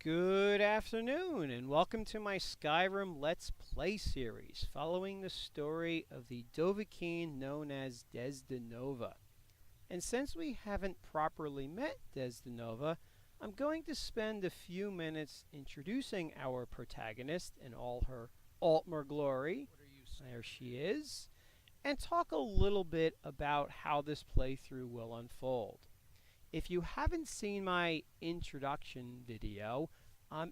Good afternoon, and welcome to my Skyrim Let's Play series, following the story of the Dovahkiin known as Desdenova. And since we haven't properly met Desdenova, I'm going to spend a few minutes introducing our protagonist in all her Altmer glory, there she is, and talk a little bit about how this playthrough will unfold. If you haven't seen my introduction video,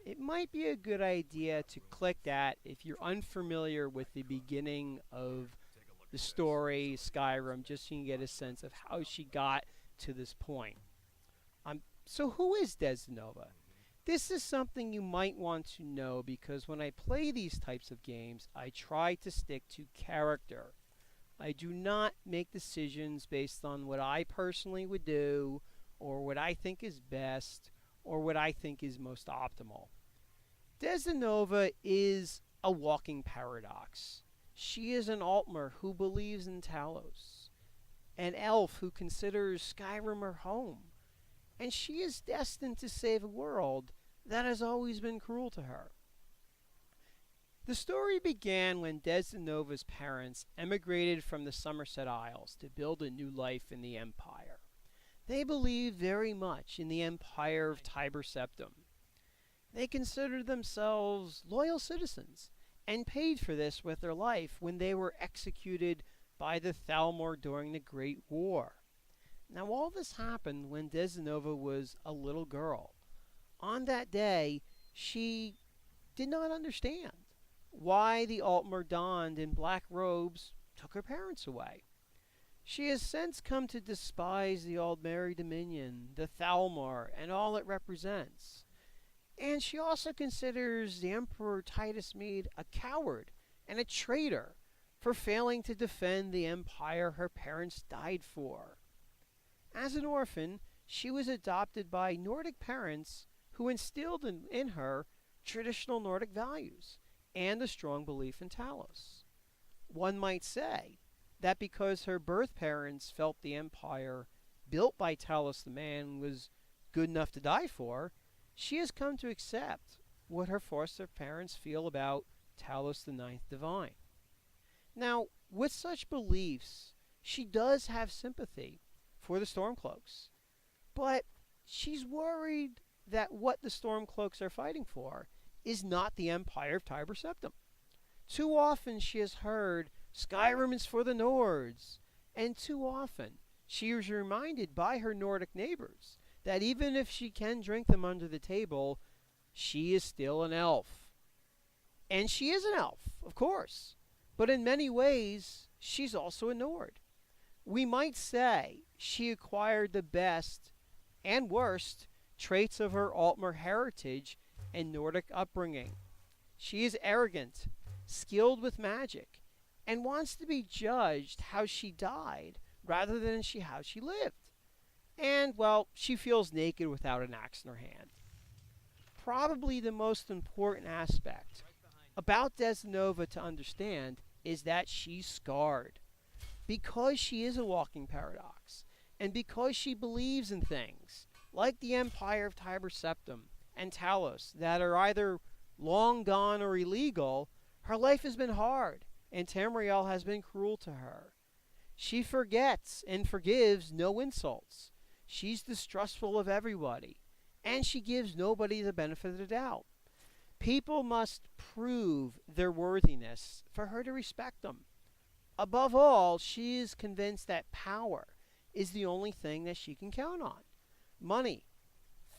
it might be a good idea to click that if you're unfamiliar with the beginning of the story, Skyrim, just so you can get a sense of how she got to this point. So who is Desdenova? This is something you might want to know because when I play these types of games, I try to stick to character. I do not make decisions based on what I personally would do, or what I think is best, or what I think is most optimal. Desdenova is a walking paradox. She is an Altmer who believes in Talos, an elf who considers Skyrim her home, and she is destined to save a world that has always been cruel to her. The story began when Desdenova's parents emigrated from the Somerset Isles to build a new life in the Empire. They believed very much in the Empire of Tiber Septim. They considered themselves loyal citizens and paid for this with their life when they were executed by the Thalmor during the Great War. Now all this happened when Desdenova was a little girl. On that day, she did not understand why the Altmer donned in black robes took her parents away. She has since come to despise the Aldmeri Dominion, the Thalmor, and all it represents. And she also considers the Emperor Titus Mede a coward and a traitor for failing to defend the empire her parents died for. As an orphan, she was adopted by Nordic parents who instilled in her traditional Nordic values and a strong belief in Talos. One might say that because her birth parents felt the empire built by Talos the man was good enough to die for, she has come to accept what her foster parents feel about Talos the Ninth Divine. Now, with such beliefs, she does have sympathy for the Stormcloaks, but she's worried that what the Stormcloaks are fighting for is not the Empire of Tiber Septim. Too often she has heard Skyrim is for the Nords, and too often she is reminded by her Nordic neighbors that even if she can drink them under the table, she is still an elf. And she is an elf, of course, but in many ways she's also a Nord. We might say she acquired the best and worst traits of her Altmer heritage and Nordic upbringing. She is arrogant, skilled with magic, and wants to be judged how she died rather than how she lived. And, well, she feels naked without an axe in her hand. Probably the most important aspect about Desdenova to understand is that she's scarred. Because she is a walking paradox, and because she believes in things like the Empire of Tiber Septim and Talos that are either long gone or illegal, her life has been hard, and Tamriel has been cruel to her. She forgets and forgives no insults. She's distrustful of everybody, and she gives nobody the benefit of the doubt. People must prove their worthiness for her to respect them. Above all, she is convinced that power is the only thing that she can count on. Money,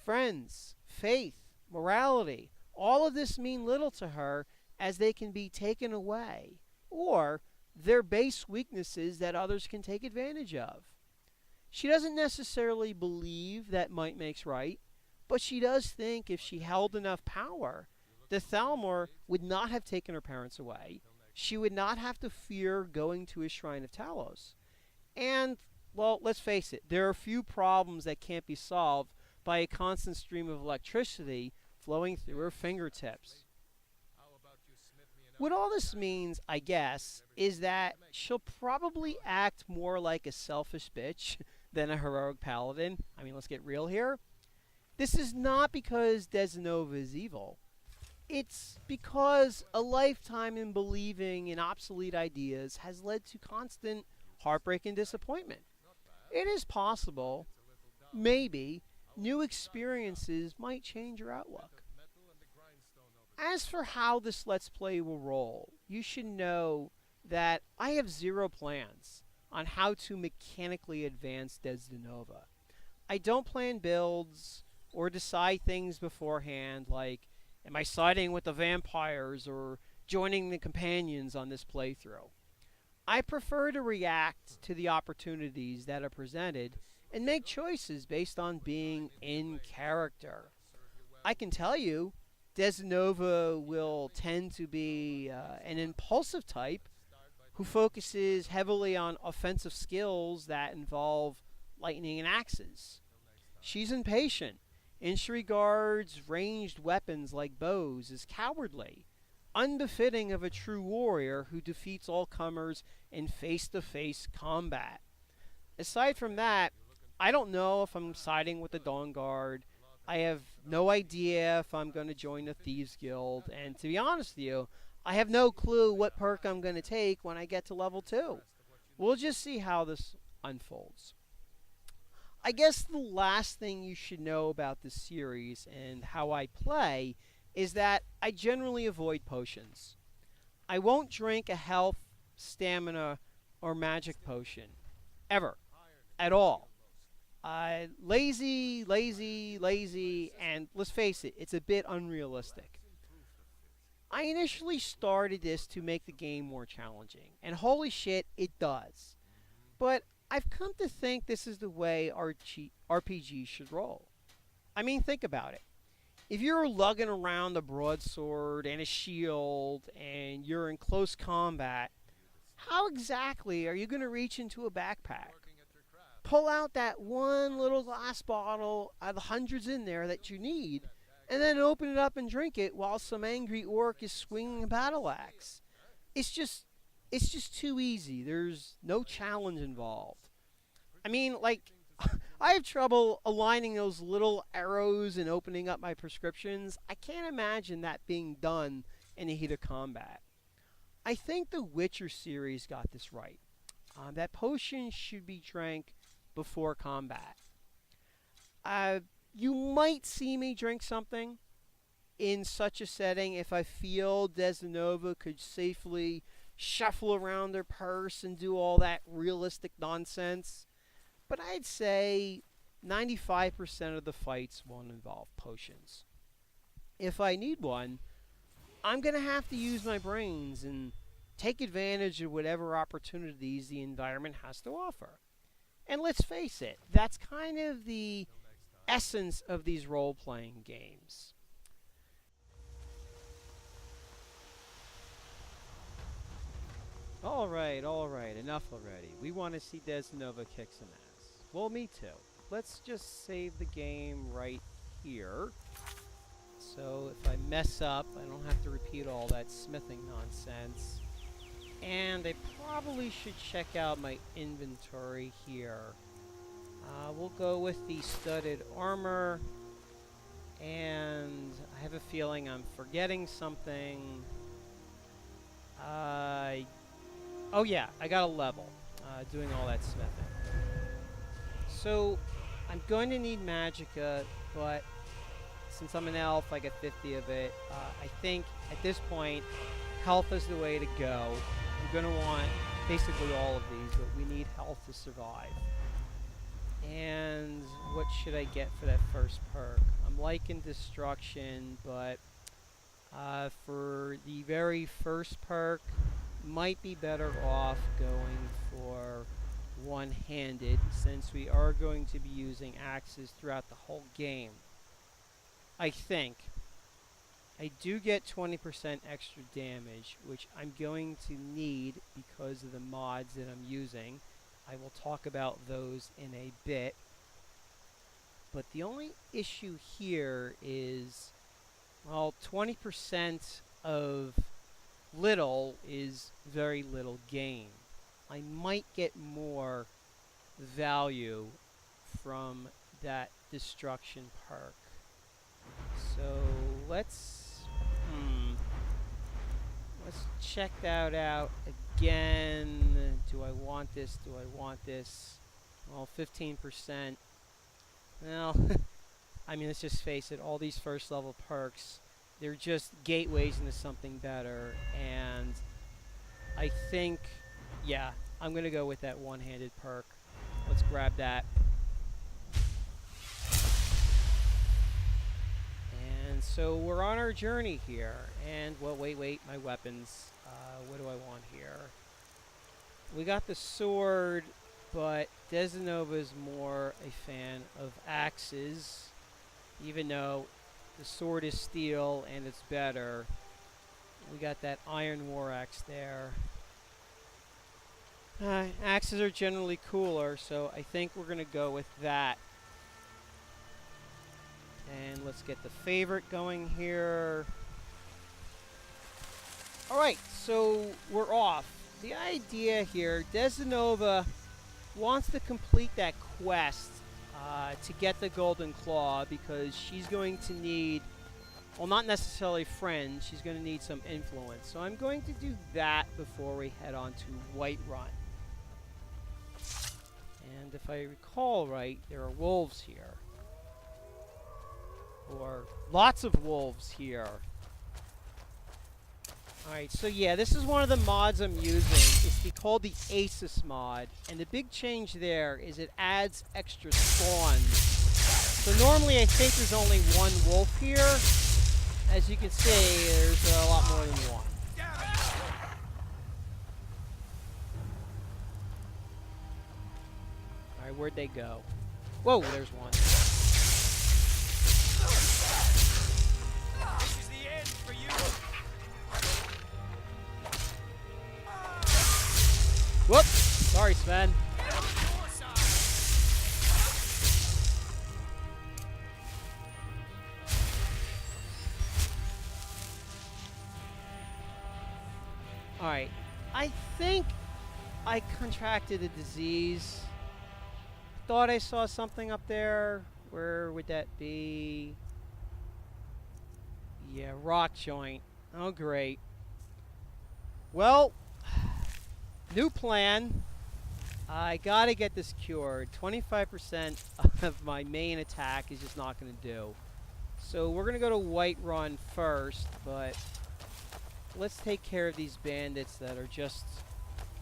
friends, faith, morality, all of this mean little to her as they can be taken away, or they're base weaknesses that others can take advantage of. She doesn't necessarily believe that might makes right, but she does think if she held enough power, the Thalmor would not have taken her parents away. She would not have to fear going to a shrine of Talos. And, well, let's face it, there are few problems that can't be solved by a constant stream of electricity flowing through her fingertips. What all this means, I guess, is that she'll probably act more like a selfish bitch than a heroic paladin. I mean, let's get real here. This is not because Desdenova is evil. It's because a lifetime in believing in obsolete ideas has led to constant heartbreak and disappointment. It is possible, maybe, new experiences might change your outlook. As for how this Let's Play will roll, you should know that I have zero plans on how to mechanically advance Desdenova. I don't plan builds or decide things beforehand like, am I siding with the vampires or joining the companions on this playthrough? I prefer to react to the opportunities that are presented and make choices based on being in character. I can tell you, Desdenova will tend to be an impulsive type who focuses heavily on offensive skills that involve lightning and axes. She's impatient, and she regards ranged weapons like bows as cowardly, unbefitting of a true warrior who defeats all comers in face-to-face combat. Aside from that, I don't know if I'm siding with the Dawnguard. I have no idea if I'm going to join the Thieves Guild, and to be honest with you, I have no clue what perk I'm going to take when I get to level 2. We'll just see how this unfolds. I guess the last thing you should know about this series and how I play is that I generally avoid potions. I won't drink a health, stamina, or magic potion. Ever. At all. Lazy, and let's face it, it's a bit unrealistic. I initially started this to make the game more challenging, and holy shit, it does. But I've come to think this is the way RPGs should roll. I mean, think about it. If you're lugging around a broadsword and a shield, and you're in close combat, how exactly are you going to reach into a backpack? Pull out that one little glass bottle out of the hundreds in there that you need, and then open it up and drink it while some angry orc is swinging a battle axe. It's just too easy. There's no challenge involved. I mean, like, I have trouble aligning those little arrows and opening up my prescriptions. I can't imagine that being done in the heat of combat. I think the Witcher series got this right. That potions should be drank before combat. You might see me drink something in such a setting if I feel Desdenova could safely shuffle around her purse and do all that realistic nonsense. But I'd say 95% of the fights won't involve potions. If I need one, I'm going to have to use my brains and take advantage of whatever opportunities the environment has to offer. And let's face it, that's kind of the essence of these role-playing games. Alright, enough already. We want to see Desdenova kick some ass. Well, me too. Let's just save the game right here. So if I mess up, I don't have to repeat all that smithing nonsense. And I probably should check out my inventory here. We'll go with the studded armor. And I have a feeling I'm forgetting something. Oh yeah, I got a level doing all that smithing. So I'm going to need magicka, but since I'm an elf, I get 50 of it. I think at this point, health is the way to go. I'm going to want basically all of these, but we need health to survive. And what should I get for that first perk? I'm liking destruction, but for the very first perk, might be better off going for one-handed, since we are going to be using axes throughout the whole game. I think. I do get 20% extra damage, which I'm going to need because of the mods that I'm using. I will talk about those in a bit. But the only issue here is, well, 20% of little is very little gain. I might get more value from that destruction perk. So let's check that out again. Do I want this? Do I want this? Well, 15%. Well, I mean, let's just face it. All these first level perks, they're just gateways into something better. And I think, yeah, I'm going to go with that one-handed perk. Let's grab that. And so we're on our journey here. And, well, wait, my weapons. What do I want here? We got the sword, but Desdenova is more a fan of axes. Even though the sword is steel and it's better. We got that iron war axe there. Axes are generally cooler, so I think we're going to go with that. And let's get the favorite going here. Alright, so we're off. The idea here, Desdenova wants to complete that quest to get the Golden Claw because she's going to need, well, not necessarily friends, she's going to need some influence. So I'm going to do that before we head on to Whiterun. And if I recall right, there are wolves here. Or lots of wolves here. Alright, so yeah, this is one of the mods I'm using. It's called the ASIS mod. And the big change there is it adds extra spawns. So normally I think there's only one wolf here. As you can see, there's a lot more than one. Alright, where'd they go? Whoa, there's one. This is the end for you. Whoops! Sorry, Sven. Alright, I think I contracted a disease. Thought I saw something up there. Where would that be? Yeah, rock joint. Oh, great. Well, new plan. I gotta get this cured. 25% of my main attack is just not gonna do. So we're gonna go to Whiterun first, but let's take care of these bandits that are just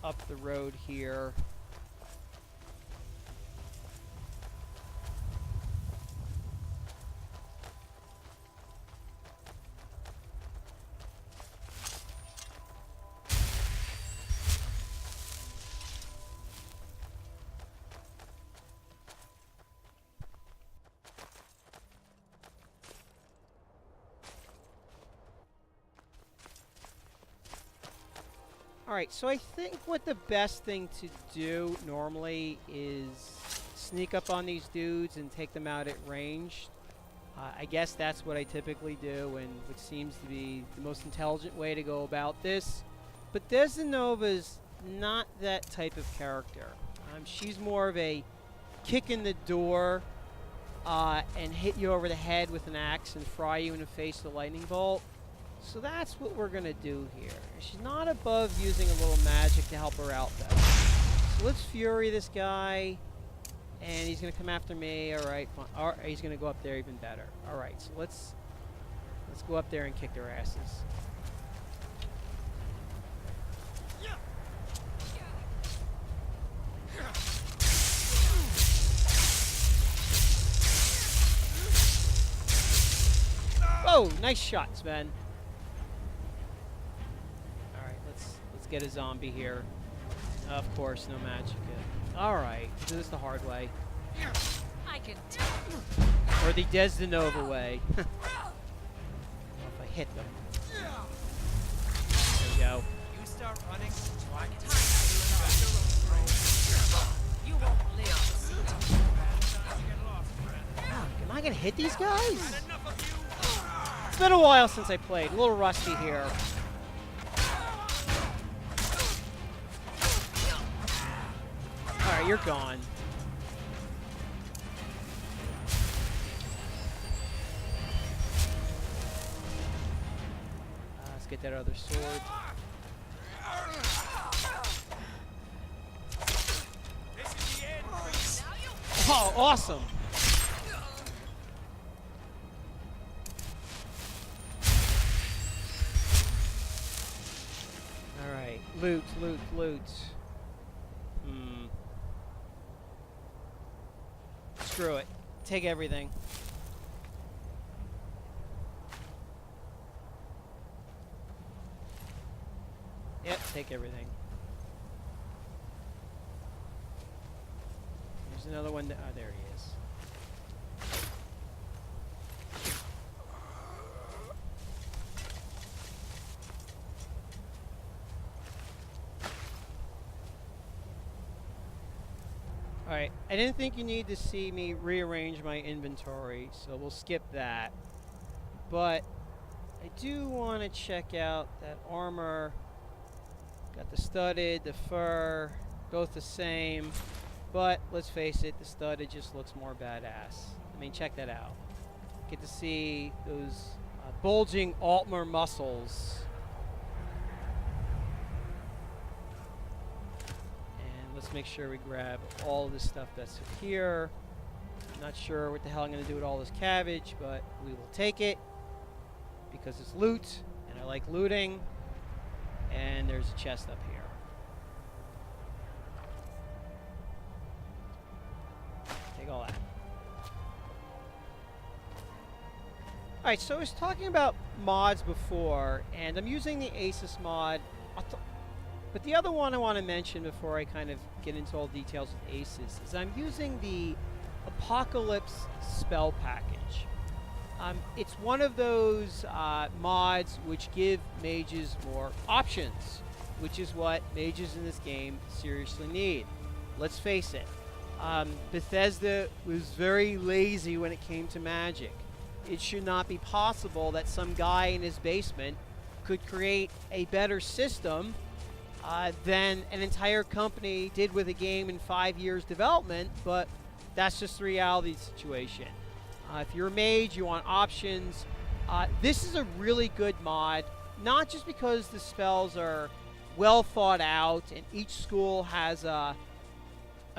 up the road here. Alright, so I think what the best thing to do normally is sneak up on these dudes and take them out at range. I guess that's what I typically do, and which seems to be the most intelligent way to go about this. But Desdenova's not that type of character. She's more of a kick in the door and hit you over the head with an axe and fry you in the face with a lightning bolt. So that's what we're going to do here. She's not above using a little magic to help her out, though. So let's Fury this guy. And he's going to come after me. Alright, fine. Alright, he's going to go up there even better. Alright, so let's go up there and kick their asses. Whoa, nice shot, Sven. Get a zombie here. Of course, no magic. Alright, do this the hard way. I can or the Desdenova way. If I hit them. There we go. You start running, You won't live to see it. Am I gonna hit these guys? It's been a while since I played. A little rusty here. Alright, you're gone. get that other sword. This is the end for you. Oh, awesome! Alright, loot, loot, loot. Screw it. Take everything. Yep, take everything. There's another one. Oh, there he is. Alright, I didn't think you need to see me rearrange my inventory, so we'll skip that. But I do want to check out that armor. Got the studded, the fur, both the same. But let's face it, the studded just looks more badass. I mean, check that out. Get to see those bulging Altmer muscles. And let's make sure we grab all of this stuff that's here. I'm not sure what the hell I'm going to do with all this cabbage, but we will take it because it's loot, and I like looting. And there's a chest up here. Take all that. Alright, so I was talking about mods before, and I'm using the ASIS mod. But the other one I want to mention before I kind of get into all the details of ASIS is I'm using the Apocalypse spell package. It's one of those mods which give mages more options, which is what mages in this game seriously need. Let's face it, Bethesda was very lazy when it came to magic. It should not be possible that some guy in his basement could create a better system than an entire company did with a game in 5 years development, but that's just the reality of the situation. If you're a mage, you want options. This is a really good mod, not just because the spells are well thought out and each school has a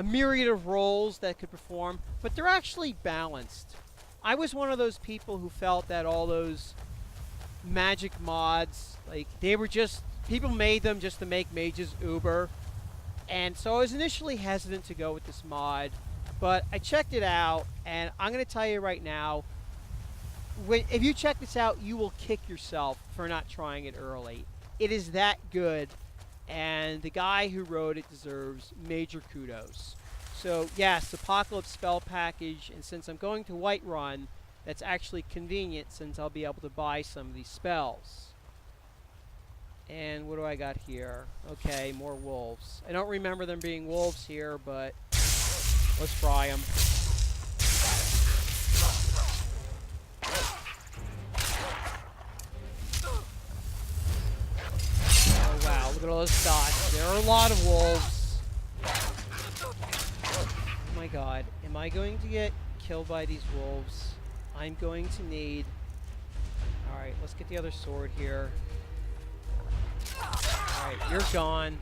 myriad of roles that could perform, but they're actually balanced. I was one of those people who felt that all those magic mods, like, they were just, people made them just to make mages uber. And so I was initially hesitant to go with this mod. But I checked it out, and I'm going to tell you right now, if you check this out, you will kick yourself for not trying it early. It is that good, and the guy who wrote it deserves major kudos. So, yes, Apocalypse spell package, and since I'm going to Whiterun, that's actually convenient since I'll be able to buy some of these spells. And what do I got here? Okay, more wolves. I don't remember them being wolves here, but let's fry them. Oh wow, look at all those dots. There are a lot of wolves. Oh my god, am I going to get killed by these wolves? I'm going to need... Alright, let's get the other sword here. Alright, you're gone.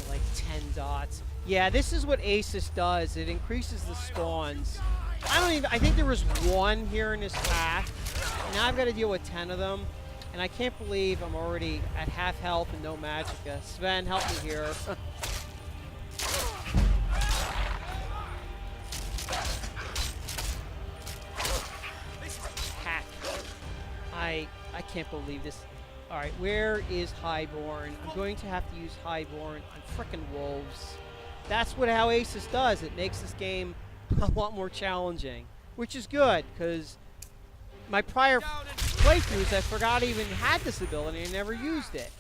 Like 10 dots. Yeah, this is what ASIS does. It increases the spawns. I think there was one here in this path. And now I've got to deal with 10 of them. And I can't believe I'm already at half health and no magicka. Sven, help me here. Hack. I can't believe this. Alright, where is Highborn? I'm going to have to use Highborn on frickin' wolves. That's how ASIS does. It makes this game a lot more challenging. Which is good, because my prior playthroughs, I forgot I even had this ability and never used it.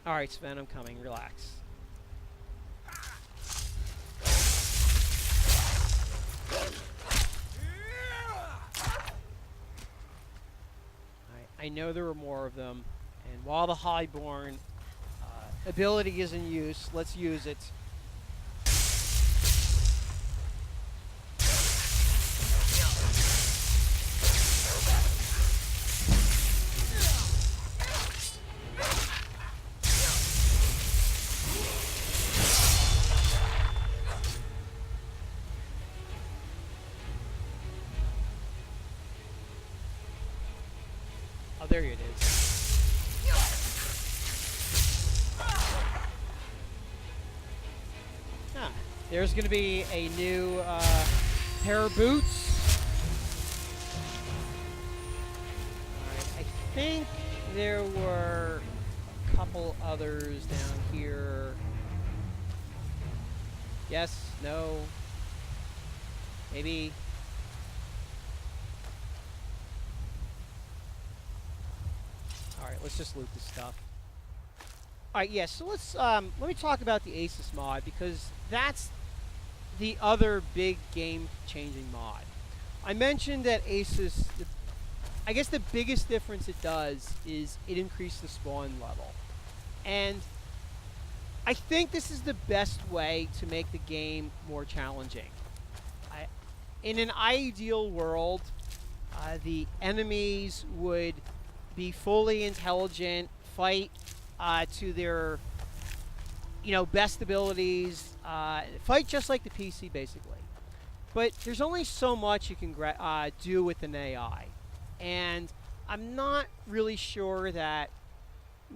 Alright, Sven, I'm coming. Relax. I know there were more of them, and while the Highborn ability is in use, let's use it. Oh, there it is. Ah, there's going to be a new pair of boots. Alright, I think there were a couple others down here. Yes, no, maybe. Alright, let's just loot this stuff. Alright, yeah, so let's let me talk about the ASIS mod, because that's the other big game-changing mod. I mentioned that ASIS, I guess the biggest difference it does is it increased the spawn level. And I think this is the best way to make the game more challenging. In an ideal world, the enemies would be fully intelligent, fight to their, best abilities, fight just like the PC, basically. But there's only so much you can do with an AI. And I'm not really sure that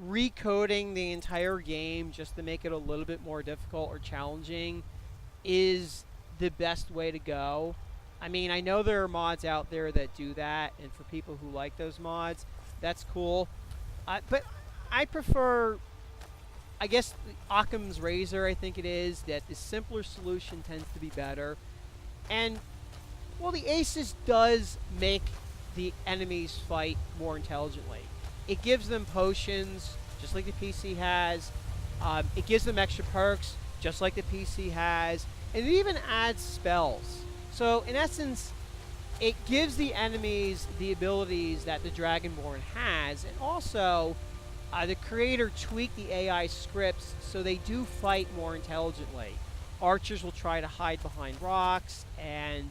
recoding the entire game just to make it a little bit more difficult or challenging is the best way to go. I mean, I know there are mods out there that do that, and for people who like those mods, that's cool. But I prefer, I guess, Occam's razor, I think it is, that the simpler solution tends to be better. And, well, the ASIS does make the enemies fight more intelligently. It gives them potions, just like the PC has. It gives them extra perks, just like the PC has. And it even adds spells. So, in essence, it gives the enemies the abilities that the Dragonborn has. And also, the creator tweaked the AI scripts so they do fight more intelligently. Archers will try to hide behind rocks, and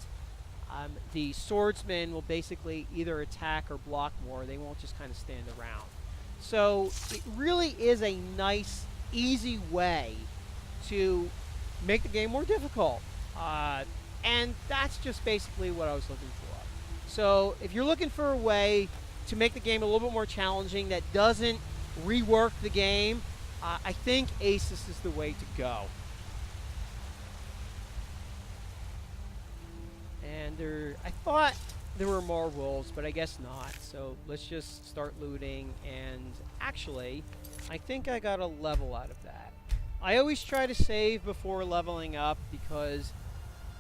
the swordsmen will basically either attack or block more. They won't just kind of stand around. So it really is a nice, easy way to make the game more difficult. And that's just basically what I was looking for. So if you're looking for a way to make the game a little bit more challenging that doesn't rework the game, I think ASIS is the way to go. And I thought there were more wolves, but I guess not. So let's just start looting. And actually, I think I got a level out of that. I always try to save before leveling up because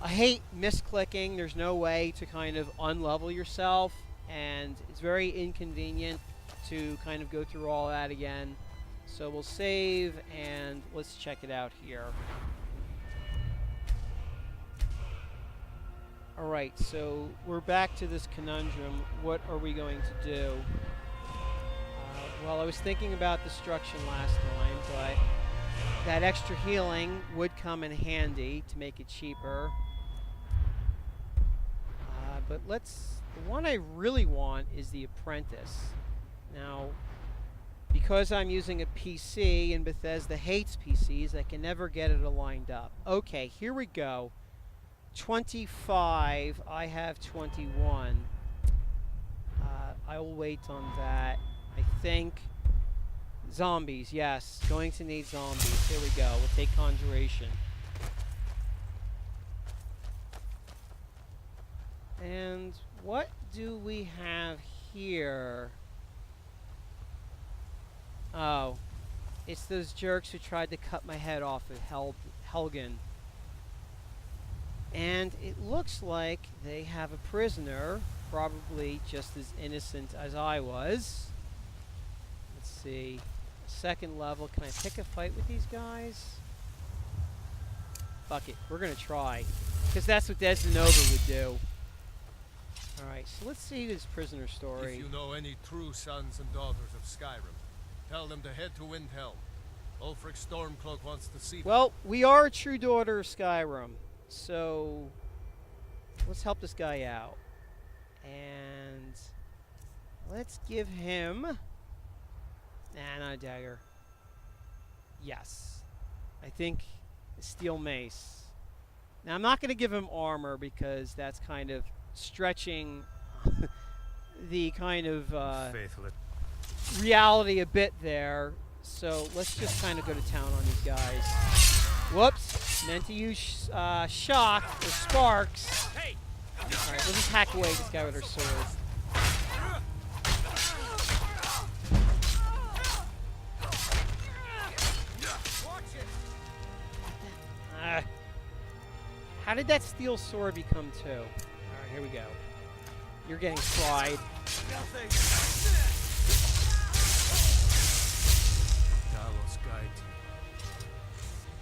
I hate misclicking. There's no way to kind of unlevel yourself, and it's very inconvenient to kind of go through all that again. So we'll save, and let's check it out here. Alright, so we're back to this conundrum. What are we going to do? Well, I was thinking about destruction last time, but that extra healing would come in handy to make it cheaper. But the one I really want is the apprentice. Now, because I'm using a PC and Bethesda hates PCs, I can never get it aligned up. Okay, here we go. 25, I have 21. I will wait on that. I think zombies, yes, going to need zombies. Here we go. We'll take conjuration. And what do we have here? Oh, it's those jerks who tried to cut my head off at Helgen. And it looks like they have a prisoner, probably just as innocent as I was. Let's see. Second level. Can I pick a fight with these guys? Fuck it. We're going to try. Because that's what Desdenova would do. Alright, so let's see this prisoner story. If you know any true sons and daughters of Skyrim, tell them to head to Windhelm. Ulfric Stormcloak wants to see them. Well, we are a true daughter of Skyrim. So, let's help this guy out. And let's give him... Nah, not a dagger. Yes. I think a steel mace. Now, I'm not going to give him armor because that's kind of stretching the kind of... Faithful. reality a bit there. So let's just kind of go to town on these guys. Whoops. Meant to use shock or sparks. Alright, we'll just hack away this guy with our sword. How did that steel sword become two? Alright, here we go. You're getting fried. Talos guide.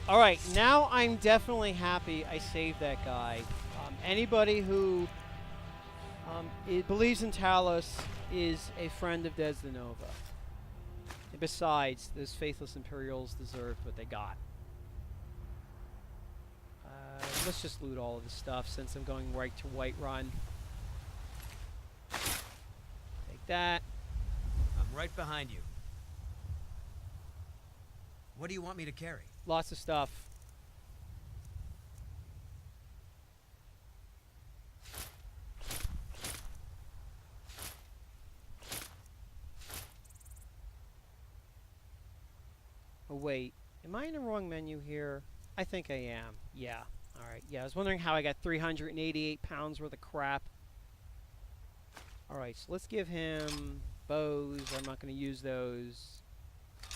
Alright, now I'm definitely happy I saved that guy. Anybody who believes in Talos is a friend of Desdenova. And besides, those faithless Imperials deserved what they got. Let's just loot all of this stuff since I'm going right to Whiterun. Take that. I'm right behind you. What do you want me to carry? Lots of stuff. Oh wait, am I in the wrong menu here? I think I am. Yeah. Alright, yeah, I was wondering how I got 388 pounds worth of crap. Alright, so let's give him bows. I'm not going to use those.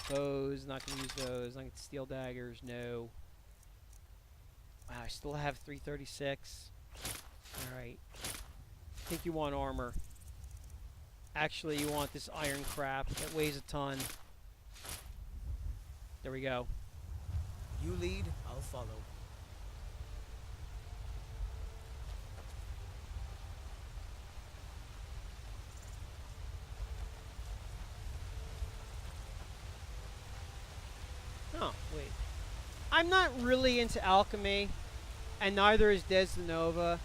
Bows, not going to use those. Not going to steel daggers, no. Wow, I still have 336. Alright. I think you want armor. Actually, you want this iron crap that weighs a ton. There we go. You lead, I'll follow. Oh, wait. I'm not really into alchemy, and neither is Desdenova,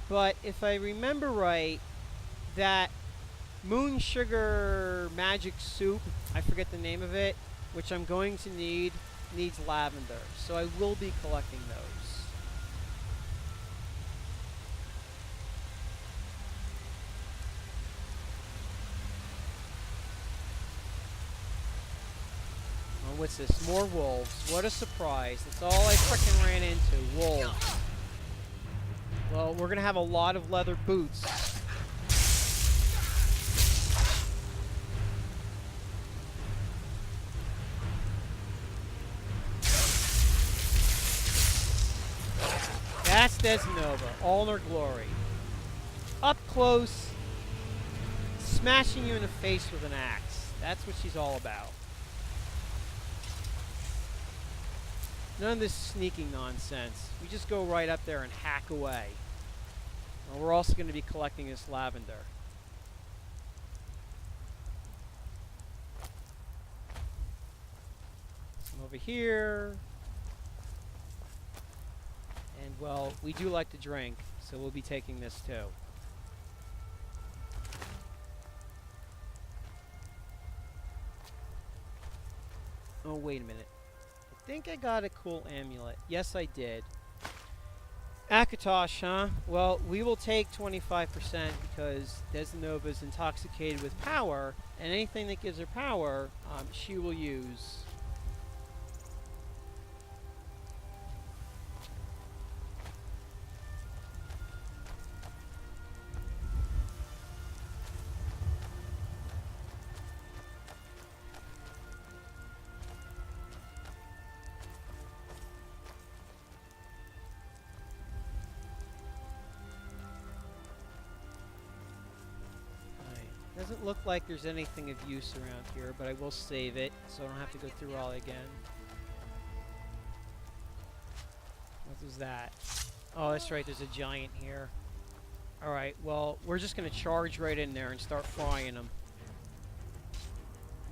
but if I remember right, that moon sugar magic soup, I forget the name of it, which I'm going to need, needs lavender, so I will be collecting those. Oh, what's this? More wolves. What a surprise. That's all I frickin' ran into. Wolves. Well, we're gonna have a lot of leather boots. That's Desdenova, all in her glory. Up close, smashing you in the face with an axe. That's what she's all about. None of this sneaking nonsense. We just go right up there and hack away. Well, we're also going to be collecting this lavender. Some over here. And, well, we do like to drink, so we'll be taking this too. Oh, wait a minute. I think I got a cool amulet. Yes, I did. Akatosh, huh? Well, we will take 25% because Desdenova is intoxicated with power, and anything that gives her power, she will use. Doesn't look like there's anything of use around here, but I will save it so I don't have to go through all again. What was that? Oh, that's right, there's a giant here. Alright, well, we're just going to charge right in there and start frying them.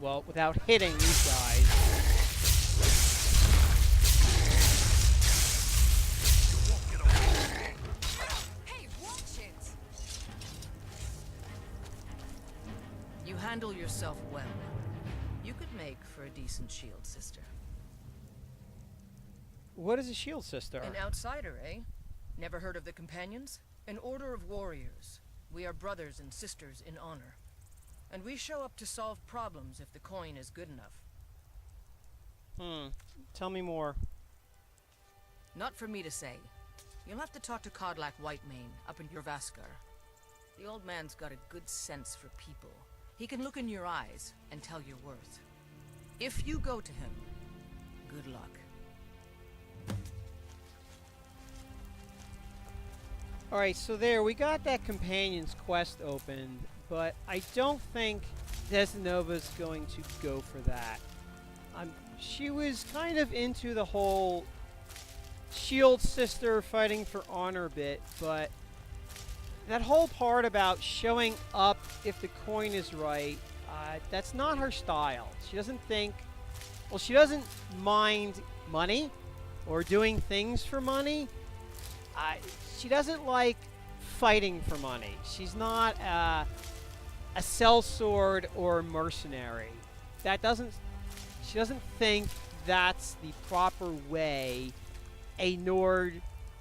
Well, without hitting these guys. Handle yourself well. You could make for a decent shield sister. What is a shield sister? An outsider, eh? Never heard of the Companions? An order of warriors. We are brothers and sisters in honor. And we show up to solve problems if the coin is good enough. Tell me more. Not for me to say. You'll have to talk to Kodlak Whitemane up in Jorvaskar. The old man's got a good sense for people. He can look in your eyes and tell your worth. If you go to him, good luck. Alright, so there, we got that companion's quest opened, but I don't think Desdenova's going to go for that. She was kind of into the whole shield sister fighting for honor bit, but that whole part about showing up if the coin is right, that's not her style. She doesn't think, well, she doesn't mind money or doing things for money. She doesn't like fighting for money. She's not a sellsword or mercenary. She doesn't think that's the proper way a Nord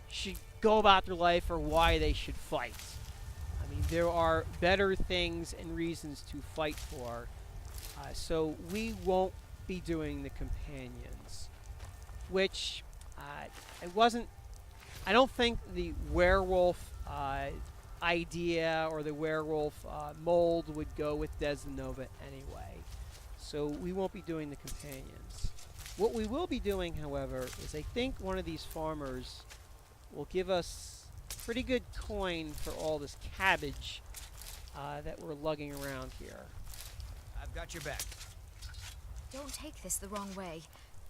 should go about their life or why they should fight. I mean, there are better things and reasons to fight for. So we won't be doing the companions, which I don't think the werewolf idea or the werewolf mold would go with Desdenova anyway. So we won't be doing the companions. What we will be doing, however, is I think one of these farmers will give us pretty good coin for all this cabbage that we're lugging around here. I've got your back. Don't take this the wrong way,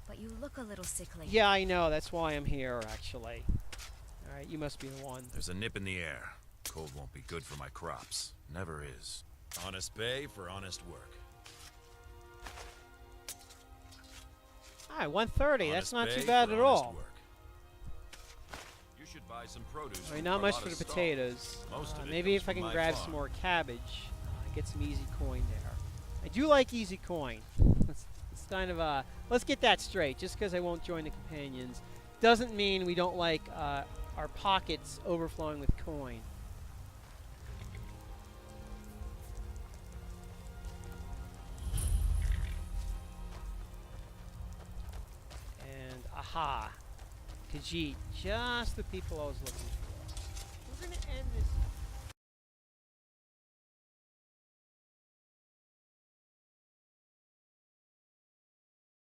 but you look a little sickly. Yeah, I know. That's why I'm here, actually. Alright, you must be the one. There's a nip in the air. Cold won't be good for my crops. Never is. Honest pay for honest work. Alright, 130. That's Honest not pay too bad for at honest all. work. You should buy some produce. Alright, from not much for Carlotta's the stall. potatoes. Most of it Maybe comes if I from can my grab farm. some more cabbage, get some easy coin there. I do like easy coin. It's kind of let's get that straight. Just because I won't join the companions doesn't mean we don't like our pockets overflowing with coin. And aha, Khajiit, just the people I was looking for. We're gonna end this